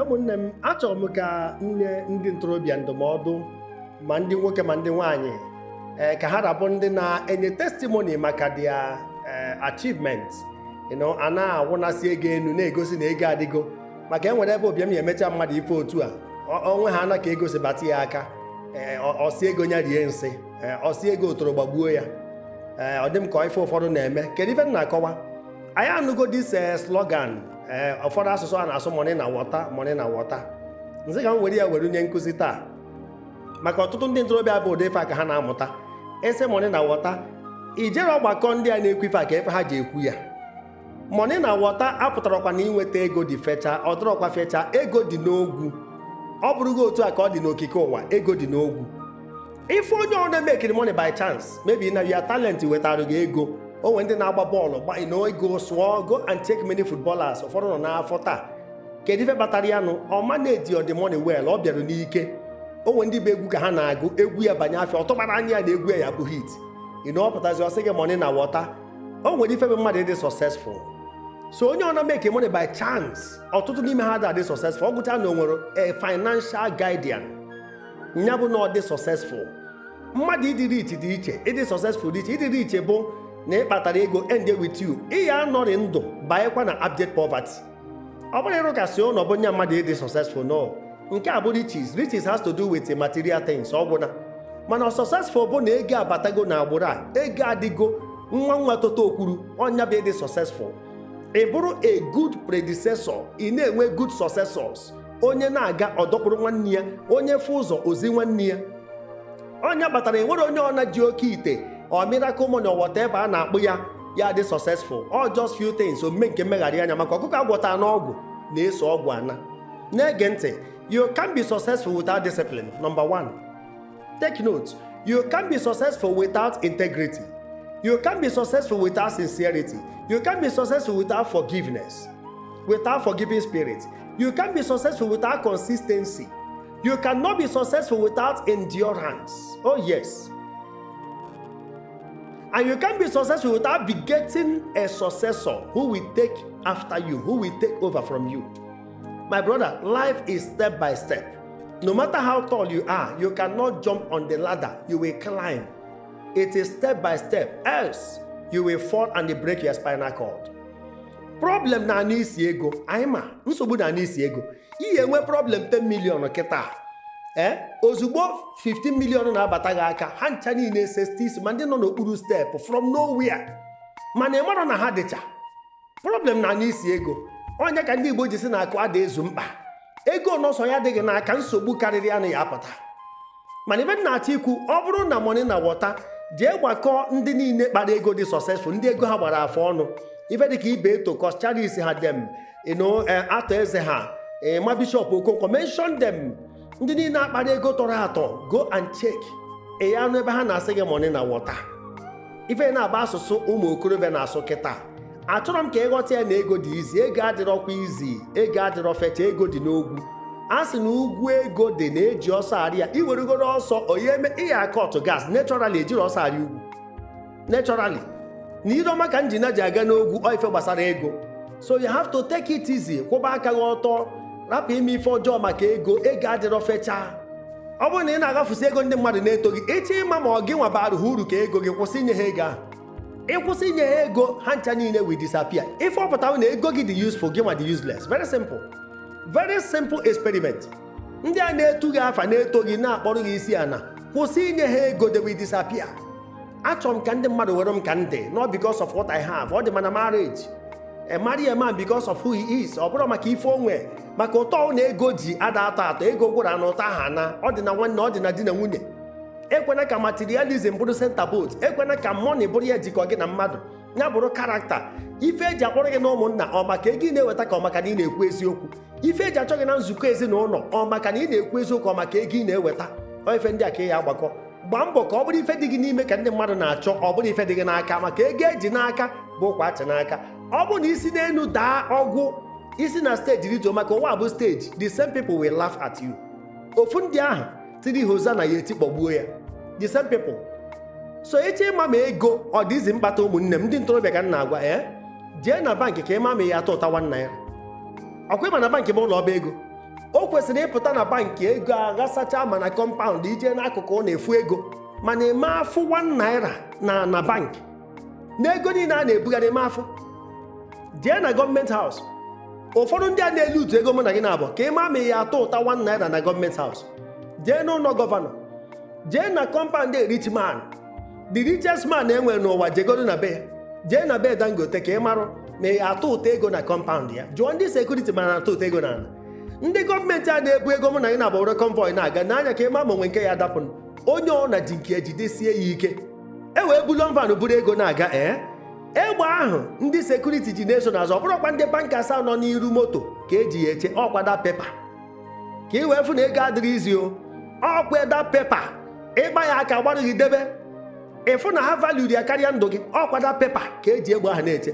ụmụnne m achọrọ m ka nye ndị ntorobịa ndụmọdụ ma ndị nwoke ma ndị nwaanyị ka ha rabụ ndị na-enye testimony maka their achievement a na-awụnasị ego enu na-egosi na ego adịgo maka enwere ebe ụbịam ya emecha mmadụ ife otu a onwe ha ana ka ego si bata ya aka ọsị ego nya rie nsị ọsị ego otoro gbagbuo ya ọ dị m ka ife ụfọdụ na-eme kedu ife m na-akọwa anyị anụgo dis slogan ụfọdụ asụsụ a na-asụ money na water nzi ka m were ya were nye nkụzi taa maka ọtụtụ ndị ntorobịa bụ ụdị ife a ka ha na-amụta ese money na water ijere ọgbakọ ndị a na-ekwu ife a ka efe ha ji ekwu ya money na water apụtarakwa na inweta ego dị fecha ọ dịrọkwa fecha ego dị n'ogwu ọ bụrụgo otu a ka ọ dị n'okike ụwa ego dị n'ogwu ife onye ọ na-emekiri money by chance maybe na ya talent wetara gị ego onwe ndị na-agba bọọlụ ego sụọ go and check many footballers ụfọdụ nọ n'afọ taa kedu ife batara ya nụ ọ manage the money well ọ bịara n'ike onwe ndị bụ egwu ka ha na-agụ egwu ya banye afịa ọtọgbara anya ya na egwu ya bụ hit ọ pụtazi ọsị gị money na water o nwere ife bụ mmadụ dị successful so onye ọ na-make money by chance ọtụtụ n'ime ha dị successful ọ gụcha na o nwere a financial guardian ya bụ na ọ dị successful mmadụ ịdị rich dị iche ịdị successful dị iche ịdị rich bụ na ị kpatara ego end with you ya anọrị ndụ banyekwa na abject poverty ọ bụrụ ịrụ kasị ụlọ bụ nye mmadụ ịdị successful no nke a bụ riches has to do with material things ọ gwụna mana successful bụ na ego abatago na agbụrụ a ego adịgo nwa toto okwuru ọnya bụ ịdị successful ị bụrụ a good predecessor ị na-enwe good successors onye na-aga ọdọkpụrụ nwanne ya onye fụ ụzọ ozi nwanne ya ọnya kpatara enwere onye ọ na-ji oke ite or miracle money or whatever a na-akpụ ya dị successful or just few things omume nke mmegharị anya maka ọkụkọ agwọta n'ọgwụ na-eso ọgwụ ana na-ege ntị you can be successful without discipline. Number one, take note, you can be successful without integrity. You can be successful without sincerity. You can be successful without forgiveness, without forgiving spirit. You can be successful without consistency. You cannot be successful without endurance. Oh yes. And you can be successful without begetting a successor who will take after you, who will take over from you. My brother, life is step by step. No matter how tall you are, you cannot jump on the ladder. You will climb. It is step by step. Else, you will fall and break your spinal cord. Problem na n'isi ego. Aima, nsogbu na n'isi ego. Ihe nwe problem 10 million kịta. Ozugbo 15 million na-abata gị aka. Ha ncha niile sestis ma ndị nọ n'okpuru step from nowhere. Mana ị mara na ha dịcha. Problem na n'isi ego. Onye ka ndị Igbo ji si na akụ ada ezu mkpa ego n'ọsọ ya adịghị n'aka nsogbu karịrị ya na ya apụta mana ibe na-achọ ikwu ọ bụrụ na money na water jee gbakọ ndị niile kpara ego dị successful ndị ego ha gbara afọ ọnụ ife dịka ibe eto kọscharis ha dem atọ eze ha ma bishọp Okonkwo mention them ndị niile akpara ego tọrọ atọ go and check ya anụ ebe ha na-asị gị money na water ife na-agba asụsụ ụmụ okorobịa na-asụ kịta achọrọ m ka ịghọta ya na ego dị izi ego adịrọkwa izi ego adịrọ fecha ego dị n'ogwu a sị na ugwu ego dị na-eji ọsọ arị ya iwerugoro ọsọ onye eme ihe akọtụ gas naturally ejiri ọsọ arị ugwu naturally na iroma ka njina ji aga n'ogwu ife gbasara ego so you have to take it easy kwụba aka gị ọtọ rapụ ime ife ọjọọ maka ego adịrọ fecha ọ bụrụ na ị na-agafusi ego ndị mmadụ na-eto gị echi ịma ma ọ gị nwa bara uru ka ego gị kwụsị inye ha ego ahụ ịkwụsị inye ha ego ha ncha niile will disappear ife ọ pụtara na ego gị dị useful gị ma dị useless very simple experiment ndị a na-etu gị afa na-eto gị na-akpọrọ gị isi ana kwụsị inye ha ego they will disappear achọrọ m ka ndị mmadụ were m ka ndị not because of what I have ọ dị mana marriage marry a man because of who he is ọ bụrụ maka ife onwe maka ụtọ na ego ji ada atọ atọ ego gwụrụ na ụtọ aha na ọ dị na nwanne ọ dị na di na nwunye ekwena ka materialism bụrụ centerbolt ekwena ka money bụrụ ya jikọ gị na mmadụ ya bụrụ karakta ife eji akpọrọ gị na ụmụnna ọ maka ego ị na-eweta ka ọ maka na ị na-ekwu eziokwu ife eji achọ gị na nzukọ ezinụlọ ọ maka na ị na-ekwu eziokwu ọ maka ego ị na-eweta ife ndị a ka ị ya agbakọ gbaa mbọ ka ọ bụrụ ife dị gị n'ime ka ndị mmadụ na-achọ ọ bụrụ ife dị gị n'aka maka ego eji n'aka bụ ụkwa achị n'aka ọ bụrụ na isi n'elu daa ọgwụ isi na steji rituo maka ụwa bụ steji the same people will laugh at you ofu ndị ahụ tiri Hosanna ya eti kpọgbuo ya the same people so eche ịma ma ego ọ dị izi mkpata ụmụnne m ndị ntorobịa ka m na-agwa jee na bankị ka ịma ma ya atọ ụta 1 naira ọkwa ịma na bankị bụ ụlọ ọba ego o kwesịrị ịpụta na bankị ego aghasacha ma na kọmpaụnd ije n'akụkụ na-efu ego mana eme afụ 1 naira na bankị na ego niile a na-ebugharị eme afụ. Jee na gọọmenti haus, ụfọdụ ndị a na-elu utu ego mụ na gị na-abụ ka ị maa ma ya atọ ụta 1 naira na gọọmenti haus. Jee n'ụlọ gọvanọ, jee na kọmpaụnd rich man, the richest man enwere n'ụwa, jegodo na be ya, jee na be Dangote ka ị marụ ma ya atọ ụta ego na kọmpaụnd ya. Jụọ ndị sekuriti ma na-atọ ụta ego na ala. Ndị gọọmenti a na-ebu ego mụ na gị na-abawere konvoi na-aga n'anya ka ị maa ma onwe nke ya dapụ. Onye ọ na ji nke ejidesie ya ike e wee bulo mvanụ buru ego na-aga egbe ahụ ndị sekuriti ji na-eso n'azụ. Ọ bụrụkwa ndị banka asaa nọ n'iru moto ka eji ya eche ọkwada pepa ka ị wee fụ na ego adịrị izi o. Ọkwada pepa ịgba ya aka gbarụ gị debe ịfụ na ha valuru ya karịa ndụ gị. Ọkwada pepa ka eji egbe ahụ na-eche.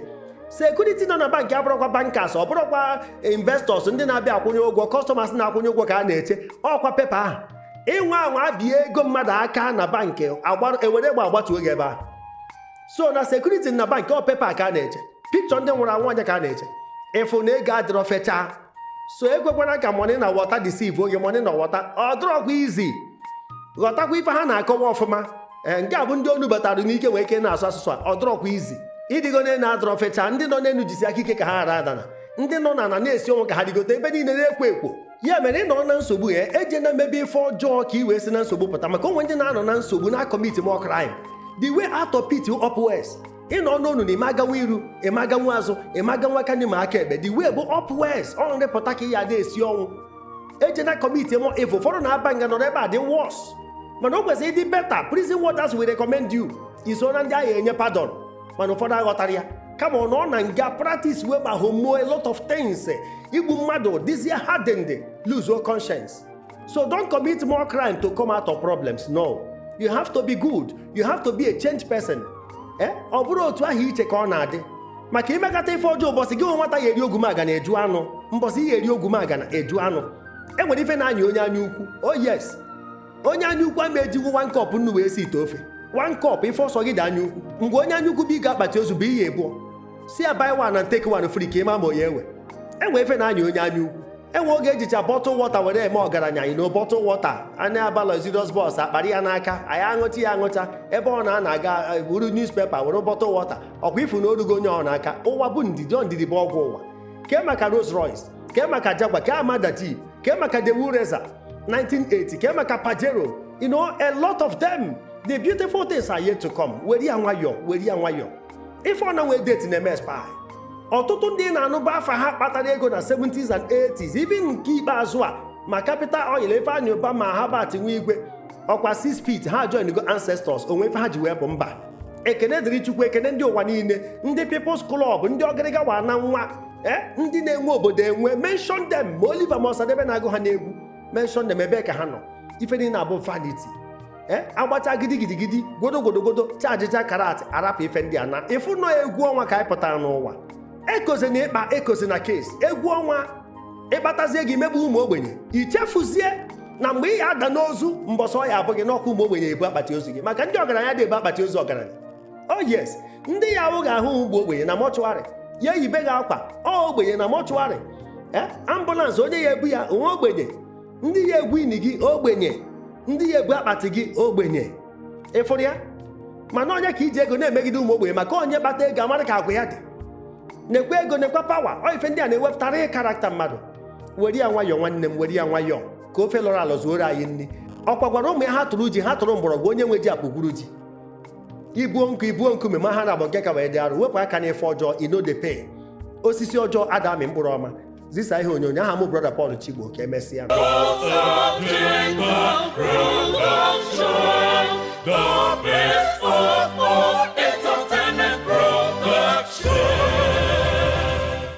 Sekuriti nọ na bankị abụrụkwa bankas, ọ bụrụkwa investọs ndị na-abịa akwụnye ụgwọ, kọstọmas na-akwụnye ụgwọ ka a na-eche. Ọkwa pepa ahụ ịnwa anwa bie ego mmadụ aka na bankị ewere egbe agbatuo gị ebe ahụ. So na sekuriti na bankị ọ pepa ka a na-eche, pikchọ ndị nwụrụ anwụ anya ka a na-eche. Ịfụ na ego adịrọ fechaa. So ekwekwana ka money na wọta deceive oge. Money na wọta ọ dịrọkwa izi. Ghọtakwa ife ha na-akọwa ọfụma. Nke a bụ ndị onu batara n'ike wee ike na-asụ asụsụ a. Ọ dịrọkwa izi. Ịdịgo na-adịrọ fechaa. Ndị nọ n'enu jisi aka ike ka ha ghara adana. Ndị nọ na na-esi ọnwụ ka ha dịgote ebe niile na-ekwo ekwo. Ya mere ị nọ na nsogbu eje na mmebi ife ọjọọ ka ị wee si na nsogbu pụta. Maka onwe ndị na-anọ na nsogbu na-akọmiti more crime. The way out of pit upwards. Ị nọ n'onu na ịma aganwa iru, ịma aganwa azụ, ịma aganwa aka n'ime aka ekpe. The way bụ upwards. Ọ nrịpụta ka ị ya na-esi ọnwụ. Eje na kọmiti more evil. Ụfọdụ na-aba nga nọrọ ebe a dị worse. Mana o kwesịrị ịdị better. Prison warders will recommend you. Iso na ndị agha enye pardon. Mana ụfọdụ aghọtara ya. Kama ọ nọ na nga practice wee ma homo a lot of things. Igbu mmadụ dịzie hardened, lose your conscience. So don't commit more crime to come out of problems. No. You have to be good. You have to be a changed person. Ọ bụrụ otu ahụ iche ka ọ na-adị. Maka imekata ife ọjọọ ụbọchị gị nwata ya eri ogwumagana eju anụ. Mbọsị ya eri ogwumagana eju anụ. Enwere ife na-anya onye anya ukwu. Oh yes. Onye anya ukwu ama ejiwu 1 cup nnu wee si ite ofe. 1 cup ife ọsọ gị dị anya ukwu. Mgbe onye anya ukwu bụ ị ga-akpati ozu bụ ihe ebuọ. Si ya buy one and take one free ka ịma ma onye ewe. Enwe ife na-anya onye anya ukwu. Enwe oge ejicha bottle water were eme ọgaranya anyị na bottle water anya abala Zidus bus akpari ya n'aka anyị aṅụchi ya aṅụcha ebe ọ na-aga buru newspaper were bottle water ọkwa ifu na orugo onye ọ n'aka. Ụwa bụ ndidi bụ ọgwụ ụwa. Kee maka Rolls Royce, kee maka Jaguar, kee Amada Jeep, kee maka Daewoo Razor 1980, kee maka Pajero. You know, a lot of them. The beautiful things are yet to come. Were ya nwayọ. Ife ọ na nwee date na-eme spy. Ọtụtụ ndị na-anụba afa ha kpatara ego na 70s and 80s, even nke ikpeazụ a ma Capital Oil ebe anyị ụba ma ha batinwe igwe ọkwa 6 feet ha join go ancestors onwe ife ha ji wee bụ mba. Ekene dịrị Chukwu, ekene ndị ụwa niile, ndị People's Club, ndị ọgịrịga wa na nwa ndị na-enwe obodo enwe. Mention them ma Oliver ma Ọsadebe na-agụ ha n'egwu. Mention them ebe ka ha nọ. Ife niile na-abụ vanity. Agbacha gidigidi godo chajicha karat arapụ ife ndị a na ịfụ nọ egwu ọnwa ka anyị pụtara n'ụwa. Ekozi na ịkpa, ekozi na case. Egwu ọnwa ịkpatazie gị megbu ụmụ ogbenye ichefuzie na mgbe ị ya ada n'ozu mbọsọ ya abụghị n'ọkụ ụmụ ogbenye ebu akpati ozu gị. Maka ndị ọgaranya dị ebu akpati ozu ọgaranya. Oh yes, ndị ya ahụ ga-ahụ ụmụ ogbenye na mọchụarị ya yibe gị akwa ogbenye na mọchụarị. Ambụlansị onye ya ebu ya onwe ogbenye. Ndị ya egwu ini gị ogbenye. Ndị ya ebu akpati gị ogbenye. Ịfụrụ ya? Mana onye ka iji ego na-emegide ụmụ ogbenye maka onye kpata ego amara ka agwa ya dị. Nekwe ego nekwa pawa. Ọ ife ndị a na-ewepụtara karakta mmadụ. Were ya nwayọọ nwanne m, were ya nwayọọ ka ofe lọrọ alọ zuoro anyị nri. Ọkwa gwara ụmụ ya ha tụrụ ji, ha tụrụ mgbọrọgwụ onye nwe ji apụgwuru ji. Ibuo nkume ma ha na-agbọ nke ka wee dị arụ. Wepụ aka n'ife ọjọọ ino de pay. Osisi ọjọọ ada amị mkpụrụ ọma. Zisa ihe onyonyo aha mụ brother Paul Chigbo ka emesịa. The best